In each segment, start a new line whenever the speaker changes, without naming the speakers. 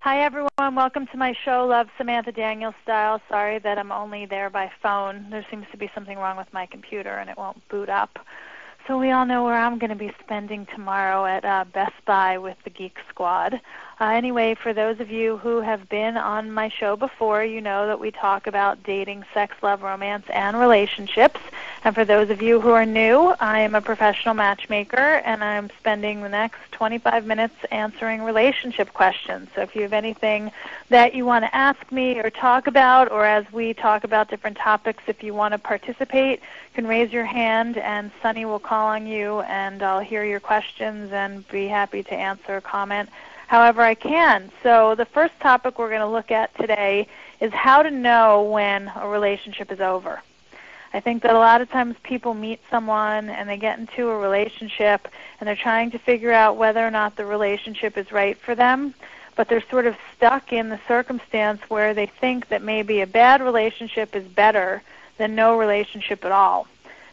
Hi, everyone. Welcome to my show, Love Samantha Daniels Style. Sorry that I'm only there by phone. There seems to be something wrong with my computer, and it won't boot up. So we all know where I'm going to be spending tomorrow at Best Buy with the Geek Squad. Anyway, for those of you who have been on my show before, you know that we talk about dating, sex, love, romance, and relationships. And for those of you who are new, I am a professional matchmaker, and I'm spending the next 25 minutes answering relationship questions. So if you have anything that you want to ask me or talk about, or as we talk about different topics, if you want to participate, you can raise your hand, and Sunny will call on you, and I'll hear your questions and be happy to answer or comment however I can. So the first topic we're going to look at today is how to know when a relationship is over. I think that a lot of times people meet someone and they get into a relationship and they're trying to figure out whether or not the relationship is right for them, but they're sort of stuck in the circumstance where they think that maybe a bad relationship is better than no relationship at all.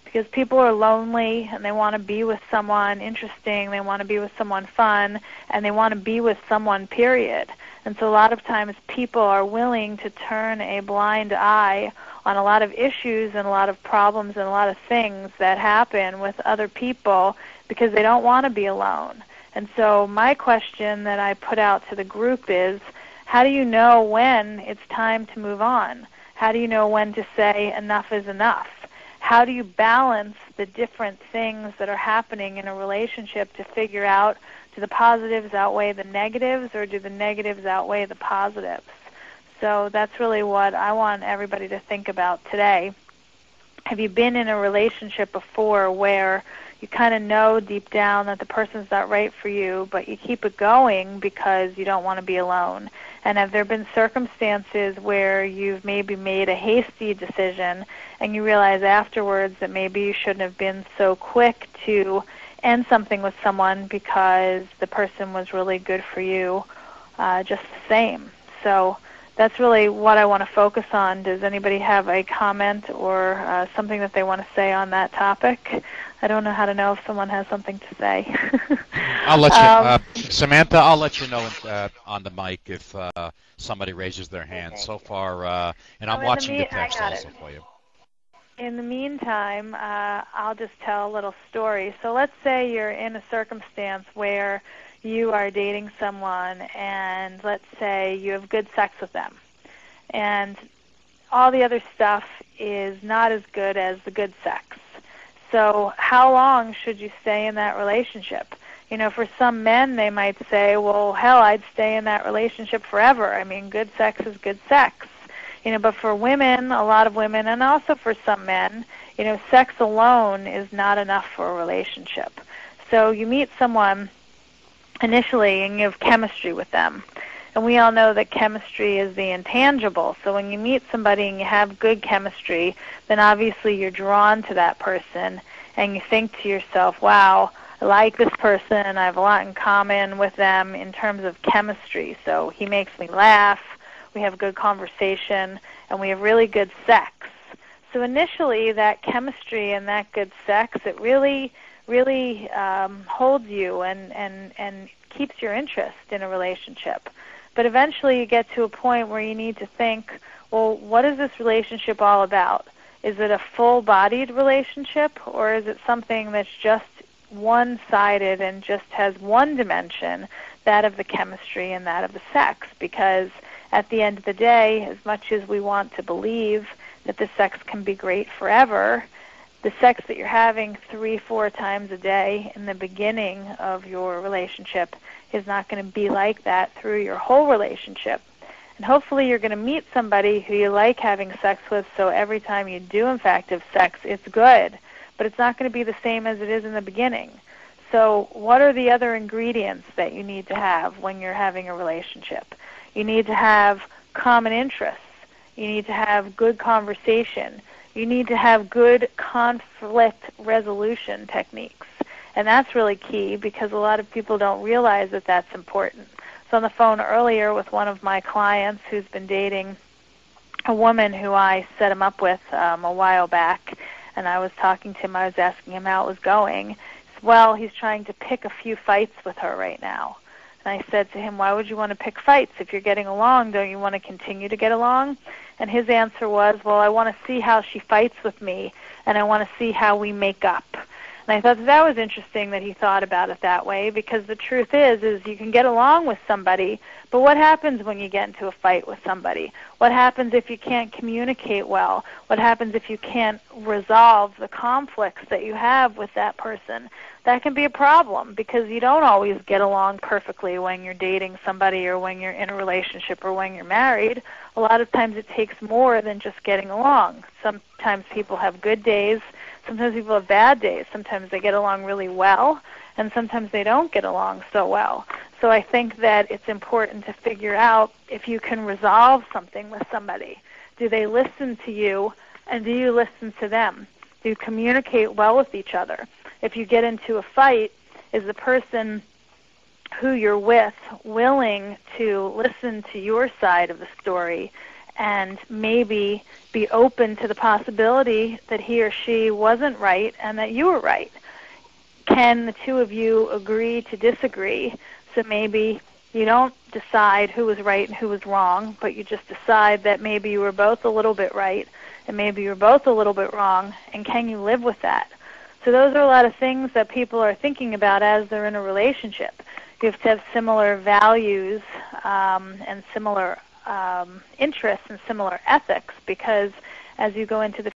Because people are lonely and they want to be with someone interesting, they want to be with someone fun, and they want to be with someone, period. And so a lot of times people are willing to turn a blind eye on a lot of issues and a lot of problems and a lot of things that happen with other people because they don't want to be alone. And so my question that I put out to the group is, how do you know when it's time to move on? How do you know when to say enough is enough? How do you balance the different things that are happening in a relationship to figure out, do the positives outweigh the negatives or do the negatives outweigh the positives? So that's really what I want everybody to think about today. Have you been in a relationship before where you kind of know deep down that the person's not right for you, but you keep it going because you don't want to be alone? And have there been circumstances where you've maybe made a hasty decision and you realize afterwards that maybe you shouldn't have been so quick to end something with someone because the person was really good for you just the same? So that's really what I want to focus on. Does anybody have a comment or something that they want to say on that topic? I don't know how to know if someone has something to say.
I'll let you, Samantha, I'll let you know on the mic if somebody raises their hand.
Okay.
So far, and I'm watching the text also for you.
In the meantime, I'll just tell a little story. So let's say you're in a circumstance where you are dating someone and let's say you have good sex with them and all the other stuff is not as good as the good sex. So how long should you stay in that relationship? You know, for some men, they might say, well, hell, I'd stay in that relationship forever. I mean, good sex is good sex. You know, but for women, a lot of women, and also for some men, you know, sex alone is not enough for a relationship. So you meet someone initially and you have chemistry with them. And we all know that chemistry is the intangible. So when you meet somebody and you have good chemistry, then obviously you're drawn to that person and you think to yourself, wow, I like this person, I have a lot in common with them in terms of chemistry. So he makes me laugh, we have good conversation, and we have really good sex. So initially that chemistry and that good sex, it really holds you and keeps your interest in a relationship. But eventually you get to a point where you need to think, well, what is this relationship all about? Is it a full-bodied relationship, or is it something that's just one-sided and just has one dimension, that of the chemistry and that of the sex? Because at the end of the day, as much as we want to believe that the sex can be great forever, the sex that you're having 3-4 times a day in the beginning of your relationship is not going to be like that through your whole relationship. And hopefully you're going to meet somebody who you like having sex with, so every time you do in fact have sex, it's good. But it's not going to be the same as it is in the beginning. So what are the other ingredients that you need to have when you're having a relationship? You need to have common interests. You need to have good conversation. You need to have good conflict resolution techniques. And that's really key because a lot of people don't realize that that's important. So on the phone earlier with one of my clients who's been dating a woman who I set him up with a while back, and I was talking to him, I was asking him how it was going. He said, well, he's trying to pick a few fights with her right now. And I said to him, why would you want to pick fights? If you're getting along, don't you want to continue to get along? And his answer was, well, I want to see how she fights with me, and I want to see how we make up. And I thought that was interesting that he thought about it that way, because the truth is you can get along with somebody, but what happens when you get into a fight with somebody? What happens if you can't communicate well? What happens if you can't resolve the conflicts that you have with that person? That can be a problem, because you don't always get along perfectly when you're dating somebody or when you're in a relationship or when you're married. A lot of times it takes more than just getting along. Sometimes people have good days. Sometimes people have bad days. Sometimes they get along really well, and sometimes they don't get along so well. So I think that it's important to figure out if you can resolve something with somebody. Do they listen to you, and do you listen to them? Do you communicate well with each other? If you get into a fight, is the person who you're with willing to listen to your side of the story and maybe be open to the possibility that he or she wasn't right and that you were right? Can the two of you agree to disagree? So maybe you don't decide who was right and who was wrong, but you just decide that maybe you were both a little bit right and maybe you were both a little bit wrong, and can you live with that? So those are a lot of things that people are thinking about as they're in a relationship. You have to have similar values and similar interests and similar ethics, because as you go into the